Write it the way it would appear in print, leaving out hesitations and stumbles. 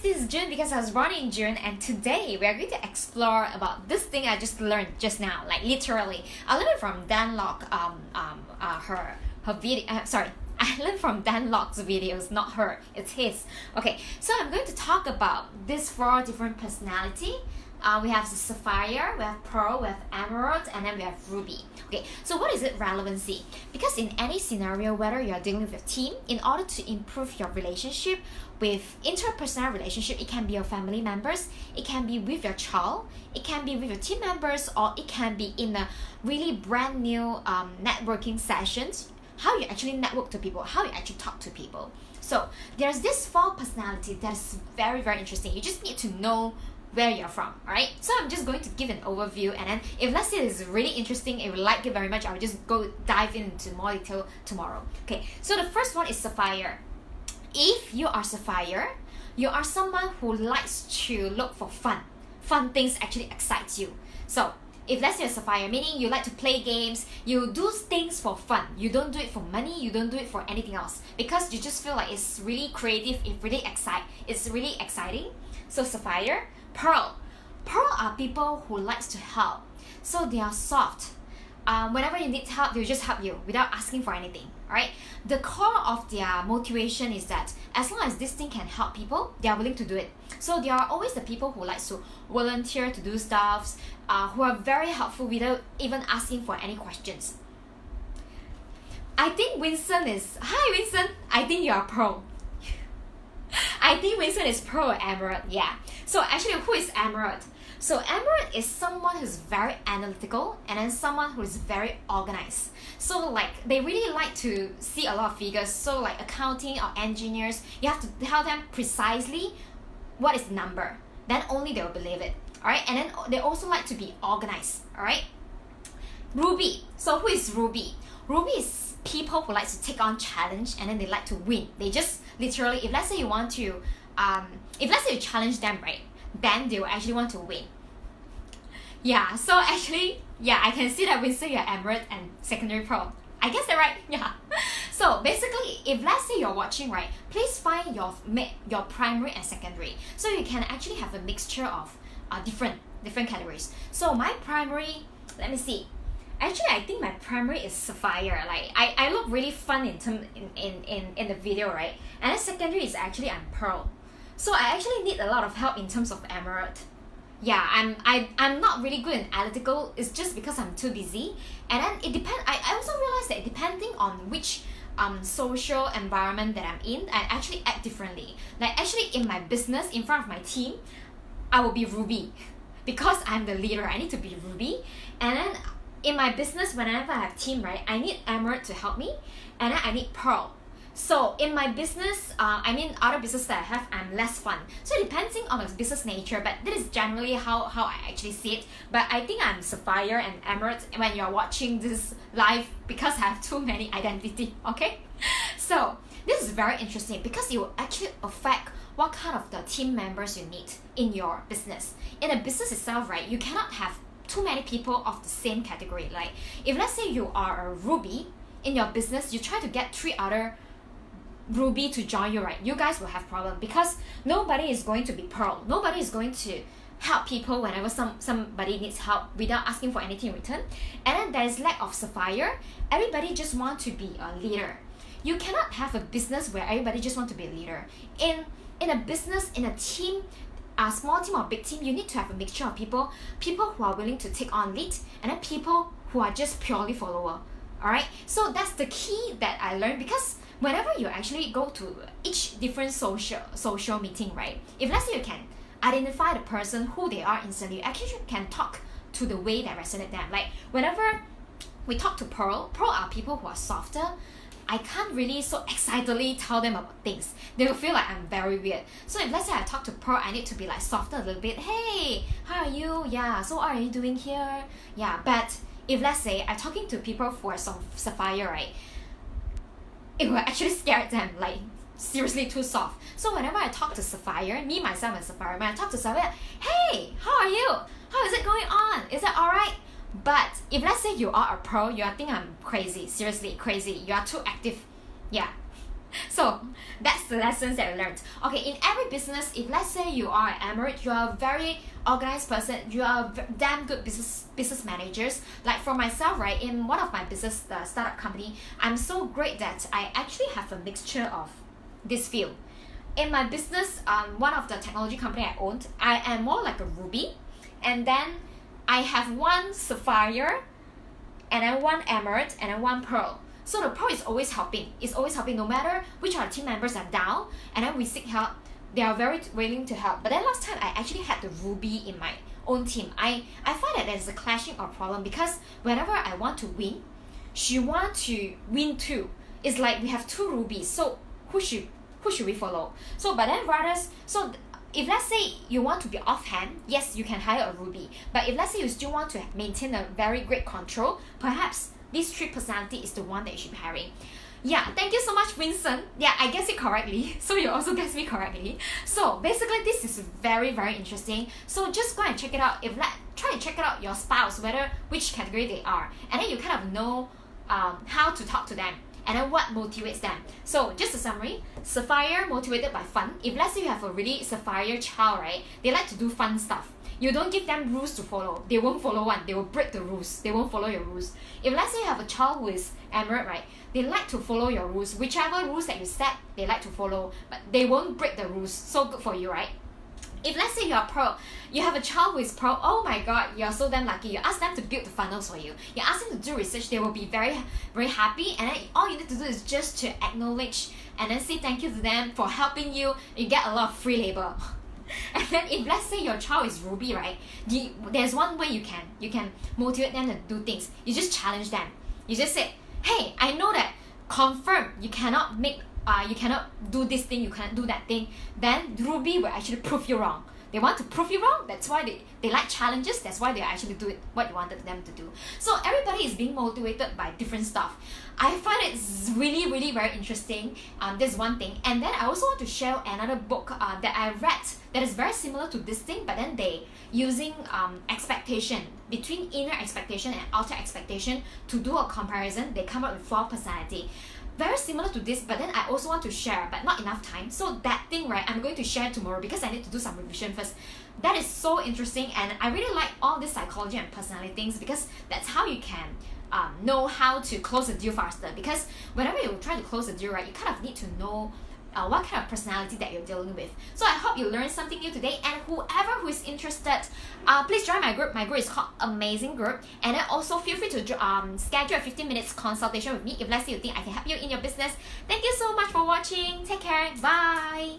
this is June because I was born in June, and today we are going to explore about this thing I just learned just now, like literally. I learned it from Dan Locke, her video, sorry. I learned from Dan Locke's videos, not her, it's his. Okay, so I'm going to talk about these 4 different personality. We have the sapphire, we have pearl, we have emerald, and then we have ruby. Okay, so what is it relevancy? Because in any scenario, whether you're dealing with a team, in order to improve your relationship with interpersonal relationship, it can be your family members, it can be with your child, it can be with your team members, or it can be in a really brand new networking sessions. How you actually network to people, how you actually talk to people. So there's this 4 personality that's very, very interesting. You just need to know where you're from, alright? So I'm just going to give an overview, and then if let's say it's really interesting, if you like it very much, I'll just go dive into more detail tomorrow. Okay, so the first one is sapphire. If you are sapphire, you are someone who likes to look for fun. Fun things actually excites you. So if let's say you're sapphire, meaning you like to play games, you do things for fun. You don't do it for money, you don't do it for anything else, because you just feel like it's really creative, it's really exciting. So sapphire. Pearl. Pearl are people who likes to help. So they are soft. Whenever you need help, they'll just help you without asking for anything. Alright? The core of their motivation is that as long as this thing can help people, they are willing to do it. So they are always the people who likes to volunteer to do stuff, who are very helpful without even asking for any questions. I think Winston is... Hi Winston! I think you are Pearl. I think Winston is pearl or emerald, yeah. So actually, who is emerald? So emerald is someone who's very analytical, and then someone who is very organized. So like, they really like to see a lot of figures. So like accounting or engineers, you have to tell them precisely what is the number. Then only they will believe it, alright? And then they also like to be organized, alright? Ruby. So who is Ruby? Ruby is people who like to take on challenge, and then they like to win. They just literally, if let's say you want to, if let's say you challenge them, right, then they will actually want to win. Yeah, so actually, yeah, I can see that Winston, you're emerald and secondary pearl. I guess they're right, yeah. So basically, if let's say you're watching, right, please find your primary and secondary. So you can actually have a mixture of different categories. So my primary, let me see. Actually, I think my primary is sapphire. Like I look really fun in the video, right? And then secondary is actually I'm pearl. So I actually need a lot of help in terms of emerald. Yeah, I'm not really good in analytical. It's just because I'm too busy. And then it depends. I also realized that depending on which social environment that I'm in, I actually act differently. Like actually in my business, in front of my team, I will be Ruby, because I'm the leader. I need to be Ruby, and then in my business, whenever I have team, right, I need emerald to help me, and then I need pearl. So in my business, other business that I have, I'm less fun. So depending on the business nature, but this is generally how I actually see it. But I think I'm sapphire and emerald when you're watching this live, because I have too many identity, okay? So this is very interesting because it will actually affect what kind of the team members you need in your business. In a business itself, right, you cannot have too many people of the same category. Like if let's say you are a Ruby in your business, you try to get 3 other Ruby to join you, right, you guys will have problem, because nobody is going to be pearl. Nobody is going to help people whenever somebody needs help without asking for anything in return. And then there is lack of sapphire. Everybody just want to be a leader. You cannot have a business where everybody just want to be a leader. In a business, in a team, a small team or big team, you need to have a mixture of people who are willing to take on lead, and then people who are just purely follower. Alright, so that's the key that I learned, because whenever you actually go to each different social meeting, right, if let's say you can identify the person who they are instantly, you actually can talk to the way that resonate them. Like whenever we talk to pearl are people who are softer. I can't really so excitedly tell them about things. They will feel like I'm very weird. So if let's say I talk to Pearl, I need to be like softer a little bit. Hey, how are you? Yeah, so what are you doing here? Yeah, but if let's say I'm talking to people who are sapphire, right, it will actually scare them, like seriously too soft. So whenever I talk to sapphire, me myself as sapphire, when I talk to sapphire, hey, how are you? How is it going on? Is that alright? But if let's say you are a pearl, you think I'm crazy, seriously crazy, you are too active. Yeah, So that's the lessons that I learned. Okay, in every business, if let's say you are an emirate, you are a very organized person, you are a damn good business managers. Like for myself, right, in one of my business, the startup company, I'm so great that I actually have a mixture of this field. In my business, one of the technology company I owned, I am more like a ruby, and then I have one sapphire, and then one emerald, and then one pearl. So the pearl is always helping. It's always helping no matter which our team members are down, and then we seek help. They are very willing to help. But then last time I actually had the ruby in my own team. I find that there's a clashing or problem because whenever I want to win, she wants to win too. It's like we have two rubies. So who should we follow? So but then rather if let's say you want to be offhand, yes, you can hire a ruby. But if let's say you still want to maintain a very great control, perhaps this three personality is the one that you should be hiring. Yeah, thank you so much, Vincent. Yeah, I guessed it correctly. So you also guessed me correctly. So basically, this is very, very interesting. So just go and check it out. Try to check it out your spouse, whether which category they are, and then you kind of know how to talk to them, and then what motivates them. So just a summary: Sapphire motivated by fun. If let's say you have a really Sapphire child, right, they like to do fun stuff. You don't give them rules to follow. They won't follow one. They will break the rules. They won't follow your rules. If let's say you have a child who is emerald, right, they like to follow your rules. Whichever rules that you set, they like to follow. But they won't break the rules. So good for you, right? If let's say you are pearl, you have a child who is pearl, oh my god, you're so damn lucky. You ask them to build the funnels for you. You ask them to do research, they will be very, very happy. And then all you need to do is just to acknowledge and then say thank you to them for helping you. You get a lot of free labor. And then if let's say your child is ruby, right, there's one way you can motivate them to do things. You just challenge them. You just say, hey, I know that confirm you cannot do this thing, you cannot do that thing. Then ruby will actually prove you wrong. They want to prove you wrong. That's why they like challenges. That's why they actually do it what you wanted them to do. So everybody is being motivated by different stuff. I find it really, really very interesting. This one thing. And then I also want to share another book that I read that is very similar to this thing, but then they using expectation between inner expectation and outer expectation to do a comparison. They come up with 4 personality. Very similar to this, but then I also want to share, but not enough time. So that thing, right, I'm going to share tomorrow because I need to do some revision first. That is so interesting, and I really like all this psychology and personality things because that's how you can know how to close a deal faster. Because whenever you try to close a deal, right, you kind of need to know what kind of personality that you're dealing with. So I hope you learned something new today, and whoever who is interested, please join my group. My group is called Amazing Group, and then also feel free to schedule a 15 minutes consultation with me if let's say you think I can help you in your business. Thank you so much for watching. Take care. Bye.